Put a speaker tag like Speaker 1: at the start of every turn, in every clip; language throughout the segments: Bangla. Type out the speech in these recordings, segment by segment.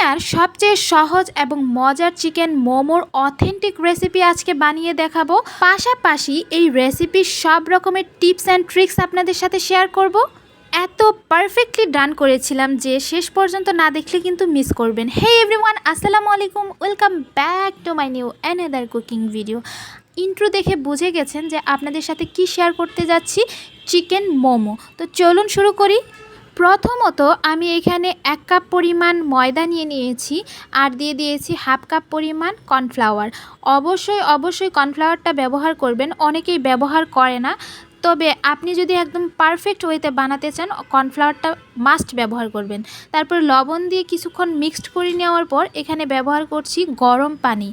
Speaker 1: দুনিয়ার সবচেয়ে সহজ এবং মজার চিকেন মোমোর অথেন্টিক রেসিপি আজকে বানিয়ে দেখাবো। পাশাপাশি এই রেসিপির সব রকমের টিপস অ্যান্ড ট্রিক্স আপনাদের সাথে শেয়ার করব। এত পারফেক্টলি ডান করেছিলাম যে শেষ পর্যন্ত না দেখলে কিন্তু মিস করবেন। হে এভরিওয়ান, আসসালামু আলাইকুম, welcome back to my new another cooking video. Intro দেখে বুঝে গেছেন যে আপনাদের সাথে কি শেয়ার করতে যাচ্ছি, চিকেন মোমো। তো চলুন শুরু করি। প্রথমত আমি এখানে 1 কাপ পরিমাণ ময়দা নিয়েছি আর দিয়ে দিয়েছি হাফ কাপ পরিমাণ কর্নফ্লাওয়ার। অবশ্যই কর্নফ্লাওয়ারটা ব্যবহার করবেন, অনেকেই ব্যবহার করে না। তবে আপনি যদি একদম পারফেক্ট ওয়েতে বানাতে চান কর্নফ্লাওয়ারটা মাস্ট ব্যবহার করবেন। তারপর লবণ দিয়ে কিছুক্ষণ মিক্সড করে নেওয়ার পর এখানে ব্যবহার করছি গরম পানি।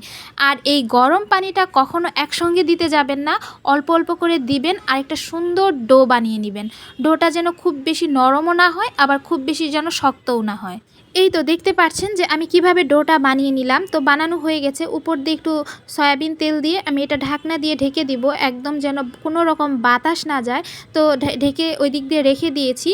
Speaker 1: আর এই গরম পানিটা কখনো একসঙ্গে দিতে যাবেন না, অল্প অল্প করে দিবেন আর একটা সুন্দর ডো বানিয়ে নেবেন। ডোটা যেন খুব বেশি নরমও না হয় আবার খুব বেশি যেন শক্তও না হয়। এই তো দেখতে পাচ্ছেন যে আমি কিভাবে ডোটা বানিয়ে নিলাম। তো বানানো হয়ে গেছে। উপর দিয়ে একটু সয়াবিন তেল দিয়ে আমি এটা ঢাকনা দিয়ে ঢেকে দিব, একদম যেন কোনো রকম বাতাস না যায়। তো ঢেকে ওই দিক দিয়ে রেখে দিয়েছি।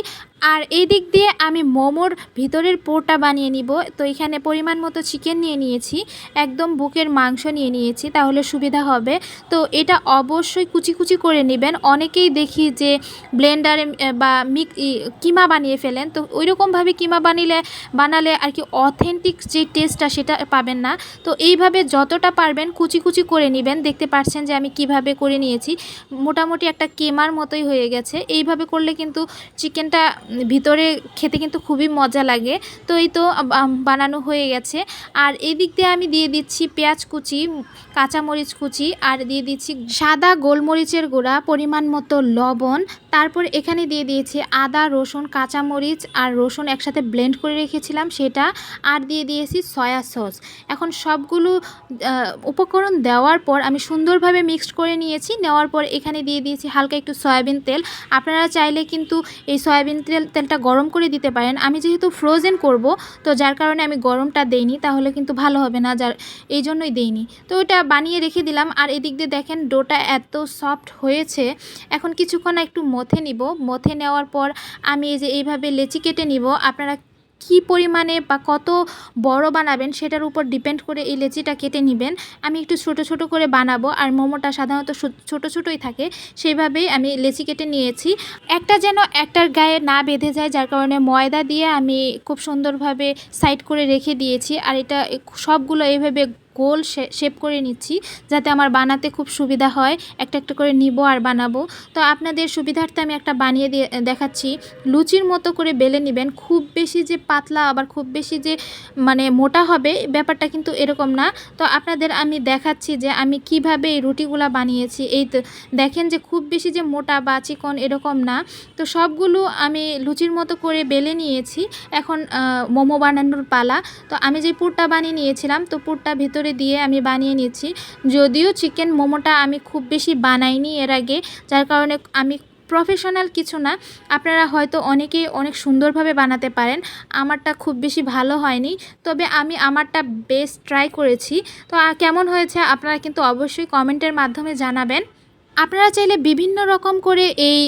Speaker 1: আর এই দিক দিয়ে আমি মোমোর ভিতরের পোরটা বানিয়ে নিব। তো এখানে পরিমাণ মতো চিকেন নিয়ে নিয়েছি, একদম বুকের মাংস নিয়ে নিয়েছি, তাহলে সুবিধা হবে। তো এটা অবশ্যই কুচি কুচি করে নেবেন। অনেকেই দেখি যে ব্লেন্ডারে বা কিমা বানিয়ে ফেলেন। তো ওইরকমভাবে কিমা বানালে আর কি অথেন্টিক যে টেস্টটা সেটা পাবেন না। তো এইভাবে যতটা পারবেন কুচি কুচি করে নেবেন। দেখতে পাচ্ছেন যে আমি কিভাবে করে নিয়েছি, মোটামুটি একটা কেমার মতোই হয়ে গেছে। এইভাবে করলে কিন্তু চিকেনটা ভিতরে খেতে কিন্তু খুবই মজা লাগে। তো এই তো বানানো হয়ে গেছে। আর এই দিক দিয়ে আমি দিয়ে দিচ্ছি পেঁয়াজ কুচি, কাঁচামরিচ কুচি আর দিয়ে দিচ্ছি সাদা গোলমরিচের গুঁড়া, পরিমাণ মতো লবণ। তারপর এখানে দিয়ে দিয়েছি আদা, রসুন, কাঁচামরিচ আর রসুন একসাথে ব্লেন্ড করে রেখেছিলাম সেটা, আর দিয়ে দিয়েছি সয়া সস। এখন সবগুলো উপকরণ দেওয়ার পর আমি সুন্দরভাবে মিক্সড করে নিয়েছি। নেওয়ার পর এখানে দিয়ে দিয়েছি হালকা একটু সয়াবিন তেল। আপনারা চাইলে কিন্তু এই সয়াবিন তেলটা গরম করে দিতে পারেন। আমি যেহেতু ফ্রোজেন করব তো যার কারণে আমি গরমটা দেইনি, তাহলে কিন্তু ভালো হবে না, এই জন্যই দেইনি। তো ওটা বানিয়ে রেখে দিলাম। আর এদিক দিয়ে দেখেন ডোটা এত সফট হয়েছে। এখন কিছুক্ষণ একটু মথে নিব। মথে নেওয়ার পর আমি এই যে এইভাবে লেচি কেটে নিব। আপনারা কি পরিমাণে বা কত বড় বানাবেন সেটার উপর ডিপেন্ড করে এই লেচিটা কেটে নেবেন। আমি একটু ছোট ছোট করে বানাবো, আর মোমোটা সাধারণত ছোট ছোটই থাকে, সেইভাবেই আমি লেচি কেটে নিয়েছি। একটা যেন একটার গায়ে না বেঁধে যায়, যার কারণে ময়দা দিয়ে আমি খুব সুন্দরভাবে সাইড করে রেখে দিয়েছি। আর এটা সবগুলো এইভাবে গোল শেপ করে নিচ্ছি যাতে আমার বানাতে খুব সুবিধা হয়। একটা একটা করে নিব আর বানাবো। তো আপনাদের সুবিধার্থে আমি একটা বানিয়ে দেখাচ্ছি। লুচির মতো করে বেলে নেবেন। খুব বেশি যে পাতলা আবার খুব বেশি যে মানে মোটা হবে ব্যাপারটা কিন্তু এরকম না। তো আপনাদের আমি দেখাচ্ছি যে আমি কিভাবে এই রুটিগুলা বানিয়েছি। এই তো দেখেন যে খুব বেশি যে মোটা বা চিকন এরকম না। তো সবগুলো আমি লুচির মতো করে বেলে নিয়েছি। এখন মোমো বানানোর পালা। তো আমি যে পুরটা বানিয়ে নিয়েছিলাম, তো পুরটা ভিতরে দিয়ে আমি বানিয়ে নিচ্ছি। যদিও চিকেন মোমোটা আমি খুব বেশি বানাইনি এর আগে, যার কারণে আমি প্রফেশনাল কিছু না। আপনারা হয়তো অনেকেই অনেক সুন্দরভাবে বানাতে পারেন, আমারটা খুব বেশি ভালো হয়নি, তবে আমি আমারটা বেস্ট ট্রাই করেছি। তো কেমন হয়েছে আপনারা কিন্তু অবশ্যই কমেন্টের মাধ্যমে জানাবেন। আপনারা চাইলে বিভিন্ন রকম করে এই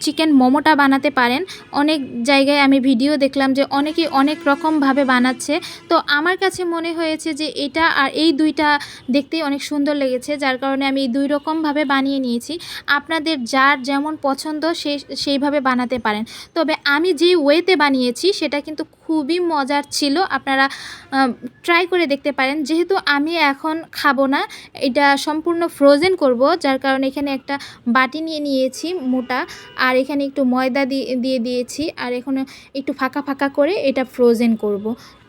Speaker 1: চিকেন মোমোটা বানাতে পারেন। অনেক জায়গায় আমি ভিডিও দেখলাম যে অনেকে অনেক রকমভাবে বানাচ্ছে। তো আমার কাছে মনে হয়েছে যে এটা আর এই দুইটা দেখতেই অনেক সুন্দর লেগেছে, যার কারণে আমি এই দুই রকমভাবে বানিয়ে নিয়েছি। আপনাদের যার যেমন পছন্দ সেইভাবে বানাতে পারেন। তবে আমি যেই ওয়েতে বানিয়েছি সেটা কিন্তু খুবই মজার ছিল। আপনারা ট্রাই করে দেখতে পারেন। যেহেতু আমি এখন খাবো না, এটা সম্পূর্ণ ফ্রোজেন করব, যার কারণে এখানে একটা বাটি নিয়ে নিয়েছি মোটা, আর এখানে একটু ময়দা দিয়ে দিয়েছি, আর এখানে একটু ফাঁকা ফাঁকা করে এটা ফ্রোজেন করব।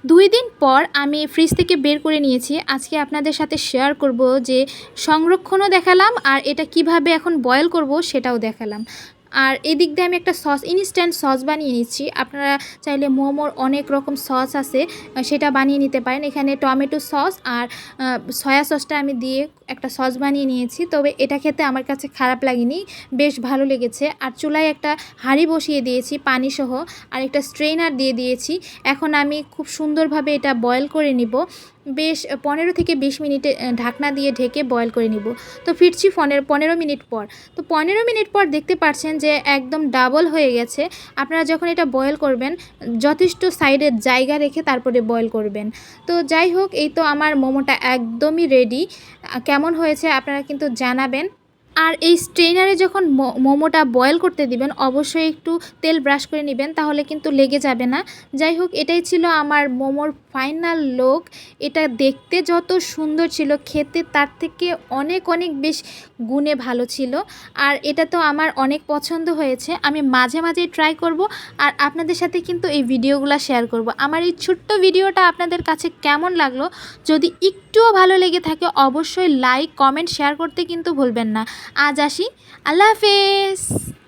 Speaker 1: 2 দিন পর আমি ফ্রিজ থেকে বের করে নিয়েছি। আজকে আপনাদের সাথে শেয়ার করব যে সংরক্ষণও দেখালাম আর এটা কিভাবে এখন বয়েল করব সেটাও দেখালাম। আর এদিক দিয়ে আমি একটা ইনস্ট্যান্ট সস বানিয়ে নিচ্ছি। আপনারা চাইলে মোমোর অনেক রকম সস আছে, সেটা বানিয়ে নিতে পারেন। এখানে টমেটো সস আর সয়া সসটা আমি দিয়ে একটা সস বানিয়ে নিয়েছি। তবে এটা খেতে আমার কাছে খারাপ লাগেনি, বেশ ভালো লেগেছে। আর চুলায় একটা হাঁড়ি বসিয়ে দিয়েছি পানিসহ, আর একটা স্ট্রেনার দিয়ে দিয়েছি। এখন আমি খুব সুন্দরভাবে এটা বয়েল করে নিব। বেশ 15 থেকে 20 মিনিটে ঢাকনা দিয়ে ঢেকে বয়েল করে নিব। তো ফিরছি 15 মিনিট পর। তো 15 মিনিট পর দেখতে পাচ্ছেন যে একদম ডাবল হয়ে গেছে। আপনারা যখন এটা বয়েল করবেন যথেষ্ট সাইডে জায়গা রেখে তারপরে বয়েল করবেন। তো যাই হোক, এই তো আমার মোমোটা একদমই রেডি। কেমন হয়েছে আপনারা কিন্তু জানাবেন। আর এই স্ট্রেনারে যখন মোমোটা বয়েল করতে দিবেন অবশ্যই একটু তেল ব্রাশ করে নেবেন, তাহলে কিন্তু লেগে যাবে না। যাই হোক, এটাই ছিল আমার মোমোর ফাইনাল লুক। এটা দেখতে যত সুন্দর ছিল, খেতে তার থেকে অনেক অনেক বেশ গুণে ভালো ছিল। আর এটা তো আমার অনেক পছন্দ হয়েছে। আমি মাঝে মাঝে ট্রাই করব আর আপনাদের সাথে কিন্তু এই ভিডিওগুলো শেয়ার করব। আমার এই ছোট্ট ভিডিওটা আপনাদের কাছে কেমন লাগলো, যদি একটুও ভালো লেগে থাকে অবশ্যই লাইক, কমেন্ট, শেয়ার করতে কিন্তু ভুলবেন না। আজ আসি, আল্লাহ হাফেজ।